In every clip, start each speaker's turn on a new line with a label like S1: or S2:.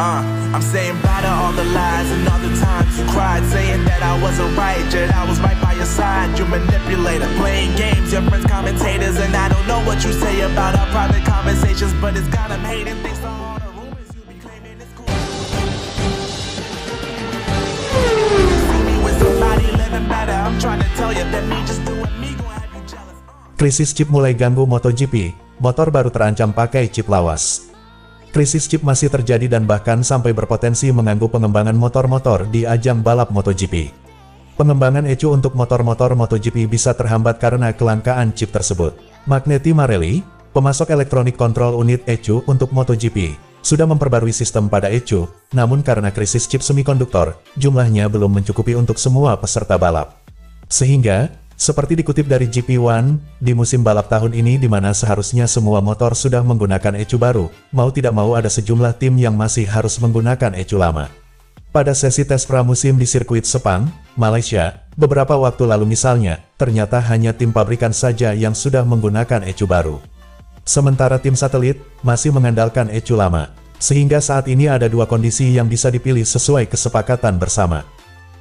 S1: I'm saying bye to all the lies and all the times you cried, saying that I wasn't right, yet I was right by your side. You manipulator, playing games, your friends commentators, and I don't know what you say about our private conversations, but it's got them hating things to all the rumors you be claiming it's cool. See me with somebody living better, I'm trying to tell you that me just doing me gon' have you jealous.
S2: Krisis chip mulai ganggu MotoGP, motor baru terancam pakai chip lawas. Krisis chip masih terjadi dan bahkan sampai berpotensi mengganggu pengembangan motor-motor di ajang balap MotoGP. Pengembangan ECU untuk motor-motor MotoGP bisa terhambat karena kelangkaan chip tersebut. Magneti Marelli, pemasok elektronik kontrol unit ECU untuk MotoGP, sudah memperbarui sistem pada ECU, namun karena krisis chip semikonduktor, jumlahnya belum mencukupi untuk semua peserta balap. Sehingga, seperti dikutip dari GP1, di musim balap tahun ini di mana seharusnya semua motor sudah menggunakan ECU baru, mau tidak mau ada sejumlah tim yang masih harus menggunakan ECU lama. Pada sesi tes pramusim di sirkuit Sepang, Malaysia, beberapa waktu lalu misalnya, ternyata hanya tim pabrikan saja yang sudah menggunakan ECU baru. Sementara tim satelit, masih mengandalkan ECU lama. Sehingga saat ini ada dua kondisi yang bisa dipilih sesuai kesepakatan bersama.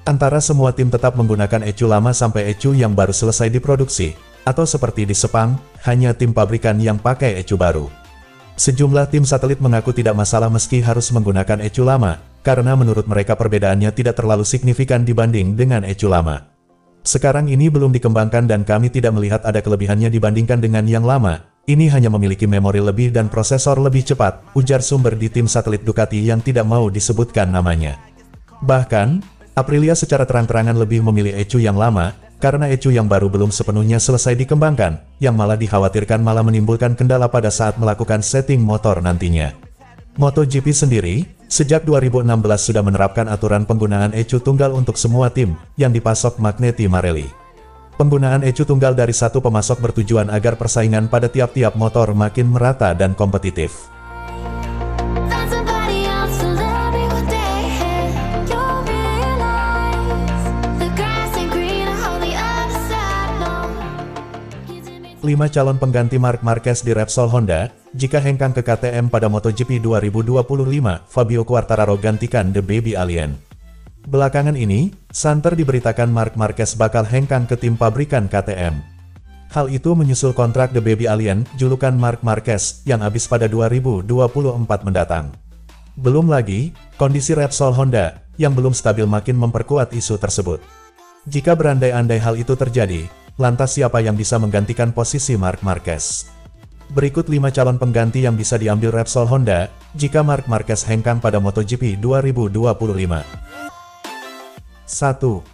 S2: Antara semua tim tetap menggunakan ECU lama sampai ECU yang baru selesai diproduksi, atau seperti di Sepang, hanya tim pabrikan yang pakai ECU baru. Sejumlah tim satelit mengaku tidak masalah meski harus menggunakan ECU lama, karena menurut mereka perbedaannya tidak terlalu signifikan dibanding dengan ECU lama. Sekarang ini belum dikembangkan dan kami tidak melihat ada kelebihannya dibandingkan dengan yang lama, ini hanya memiliki memori lebih dan prosesor lebih cepat, ujar sumber di tim satelit Ducati yang tidak mau disebutkan namanya. Bahkan, Aprilia secara terang-terangan lebih memilih ECU yang lama, karena ECU yang baru belum sepenuhnya selesai dikembangkan, yang malah dikhawatirkan malah menimbulkan kendala pada saat melakukan setting motor nantinya. MotoGP sendiri, sejak 2016 sudah menerapkan aturan penggunaan ECU tunggal untuk semua tim, yang dipasok Magneti Marelli. Penggunaan ECU tunggal dari satu pemasok bertujuan agar persaingan pada tiap-tiap motor makin merata dan kompetitif. Lima calon pengganti Marc Marquez di Repsol Honda, jika hengkang ke KTM pada MotoGP 2025, Fabio Quartararo gantikan The Baby Alien. Belakangan ini, santer diberitakan Marc Marquez bakal hengkang ke tim pabrikan KTM. Hal itu menyusul kontrak The Baby Alien, julukan Marc Marquez, yang habis pada 2024 mendatang. Belum lagi, kondisi Repsol Honda, yang belum stabil makin memperkuat isu tersebut. Jika berandai-andai hal itu terjadi, lantas siapa yang bisa menggantikan posisi Marc Marquez? Berikut 5 calon pengganti yang bisa diambil Repsol Honda, jika Marc Marquez hengkang pada MotoGP 2025. 1.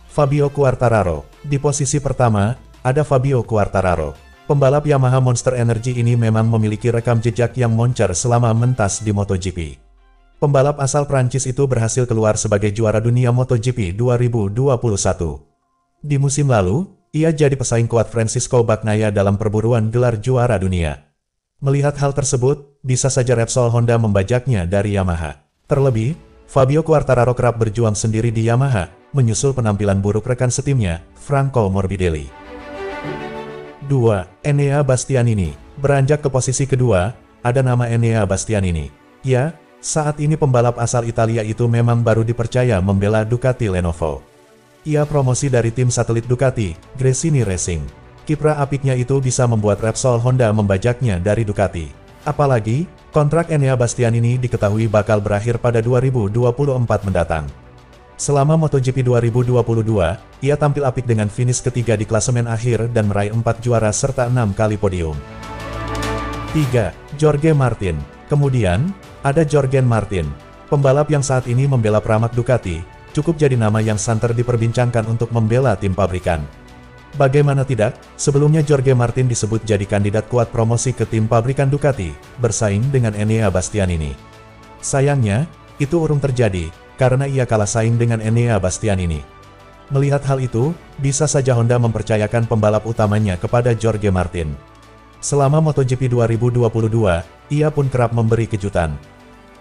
S2: Fabio Quartararo. Di posisi pertama, ada Fabio Quartararo. Pembalap Yamaha Monster Energy ini memang memiliki rekam jejak yang moncer selama mentas di MotoGP. Pembalap asal Prancis itu berhasil keluar sebagai juara dunia MotoGP 2021. Di musim lalu, ia jadi pesaing kuat Francisco Bagnaia dalam perburuan gelar juara dunia. Melihat hal tersebut, bisa saja Repsol Honda membajaknya dari Yamaha. Terlebih, Fabio Quartararo kerap berjuang sendiri di Yamaha, menyusul penampilan buruk rekan setimnya, Franco Morbidelli. 2. Enea Bastianini. Beranjak ke posisi kedua, ada nama Enea Bastianini. Ya, saat ini pembalap asal Italia itu memang baru dipercaya membela Ducati Lenovo. Ia promosi dari tim satelit Ducati, Gresini Racing. Kiprah apiknya itu bisa membuat Repsol Honda membajaknya dari Ducati. Apalagi, kontrak Enea Bastianini diketahui bakal berakhir pada 2024 mendatang. Selama MotoGP 2022, ia tampil apik dengan finish ketiga di klasemen akhir dan meraih 4 juara serta 6 kali podium. 3. Jorge Martin. Kemudian, ada Jorgen Martin, pembalap yang saat ini membela Pramac Ducati. Cukup jadi nama yang santer diperbincangkan untuk membela tim pabrikan. Bagaimana tidak, sebelumnya Jorge Martin disebut jadi kandidat kuat promosi ke tim pabrikan Ducati, bersaing dengan Enea Bastianini. Sayangnya, itu urung terjadi, karena ia kalah saing dengan Enea Bastianini. Melihat hal itu, bisa saja Honda mempercayakan pembalap utamanya kepada Jorge Martin. Selama MotoGP 2022, ia pun kerap memberi kejutan.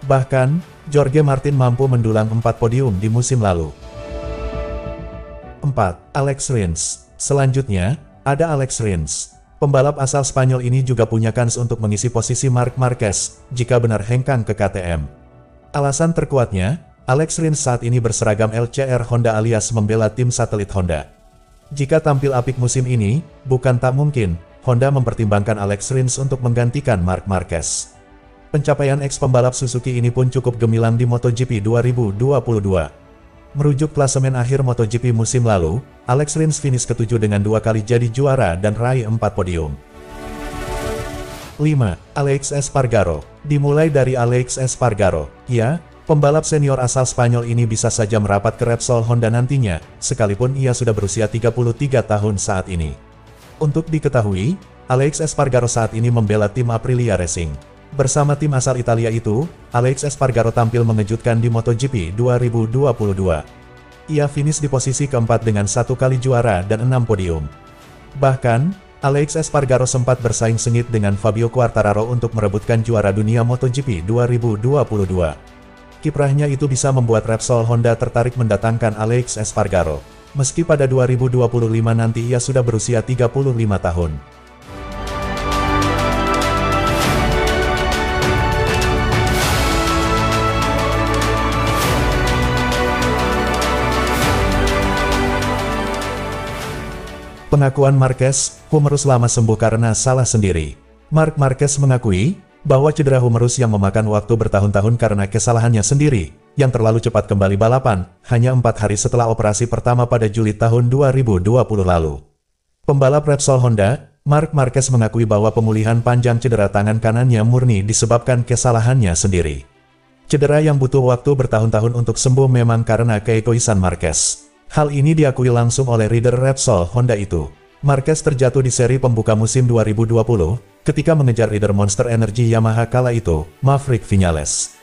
S2: Bahkan, Jorge Martin mampu mendulang 4 podium di musim lalu. 4. Alex Rins. Selanjutnya, ada Alex Rins. Pembalap asal Spanyol ini juga punya kans untuk mengisi posisi Marc Marquez, jika benar hengkang ke KTM. Alasan terkuatnya, Alex Rins saat ini berseragam LCR Honda alias membela tim satelit Honda. Jika tampil apik musim ini, bukan tak mungkin, Honda mempertimbangkan Alex Rins untuk menggantikan Marc Marquez. Pencapaian ex-pembalap Suzuki ini pun cukup gemilang di MotoGP 2022. Merujuk klasemen akhir MotoGP musim lalu, Alex Rins finish ke-7 dengan 2 kali jadi juara dan raih 4 podium. 5. Alex Espargaro. Dimulai dari Alex Espargaro. Ya, pembalap senior asal Spanyol ini bisa saja merapat ke Repsol Honda nantinya, sekalipun ia sudah berusia 33 tahun saat ini. Untuk diketahui, Alex Espargaro saat ini membela tim Aprilia Racing. Bersama tim asal Italia itu, Alex Espargaro tampil mengejutkan di MotoGP 2022. Ia finish di posisi keempat dengan 1 kali juara dan 6 podium. Bahkan, Alex Espargaro sempat bersaing sengit dengan Fabio Quartararo untuk merebutkan juara dunia MotoGP 2022. Kiprahnya itu bisa membuat Repsol Honda tertarik mendatangkan Alex Espargaro. Meski pada 2025 nanti ia sudah berusia 35 tahun. Pengakuan Marquez, humerus lama sembuh karena salah sendiri. Marc Marquez mengakui bahwa cedera humerus yang memakan waktu bertahun-tahun karena kesalahannya sendiri, yang terlalu cepat kembali balapan, hanya 4 hari setelah operasi pertama pada Juli tahun 2020 lalu. Pembalap Repsol Honda, Marc Marquez mengakui bahwa pemulihan panjang cedera tangan kanannya murni disebabkan kesalahannya sendiri. Cedera yang butuh waktu bertahun-tahun untuk sembuh memang karena keegoisan Marquez. Hal ini diakui langsung oleh rider Repsol Honda itu. Marquez terjatuh di seri pembuka musim 2020, ketika mengejar rider Monster Energy Yamaha kala itu, Maverick Viñales.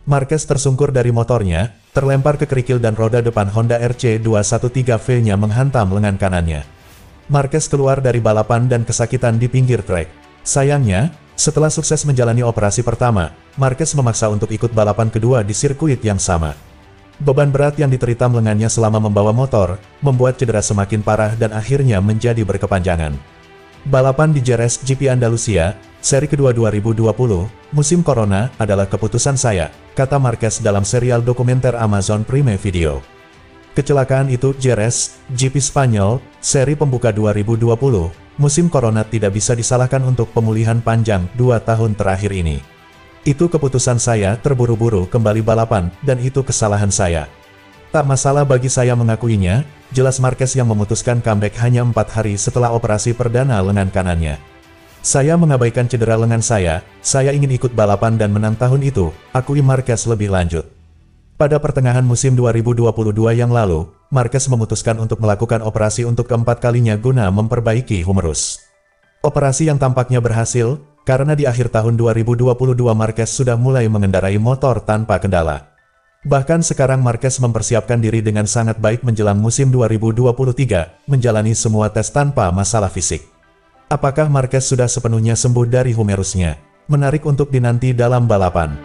S2: Marquez tersungkur dari motornya, terlempar ke kerikil dan roda depan Honda RC213V-nya menghantam lengan kanannya. Marquez keluar dari balapan dan kesakitan di pinggir trek. Sayangnya, setelah sukses menjalani operasi pertama, Marquez memaksa untuk ikut balapan kedua di sirkuit yang sama. Beban berat yang diterita lengannya selama membawa motor, membuat cedera semakin parah dan akhirnya menjadi berkepanjangan. Balapan di Jerez GP Andalusia, seri kedua 2020, musim corona, adalah keputusan saya, kata Marquez dalam serial dokumenter Amazon Prime Video. Kecelakaan itu Jerez GP Spanyol, seri pembuka 2020, musim corona tidak bisa disalahkan untuk pemulihan panjang 2 tahun terakhir ini. Itu keputusan saya, terburu-buru kembali balapan, dan itu kesalahan saya. Tak masalah bagi saya mengakuinya, jelas Marquez yang memutuskan comeback hanya 4 hari setelah operasi perdana lengan kanannya. Saya mengabaikan cedera lengan saya ingin ikut balapan dan menang tahun itu, akui Marquez lebih lanjut. Pada pertengahan musim 2022 yang lalu, Marquez memutuskan untuk melakukan operasi untuk keempat kalinya guna memperbaiki humerus. Operasi yang tampaknya berhasil, karena di akhir tahun 2022 Marquez sudah mulai mengendarai motor tanpa kendala. Bahkan sekarang Marquez mempersiapkan diri dengan sangat baik menjelang musim 2023, menjalani semua tes tanpa masalah fisik. Apakah Marquez sudah sepenuhnya sembuh dari humerusnya? Menarik untuk dinanti dalam balapan.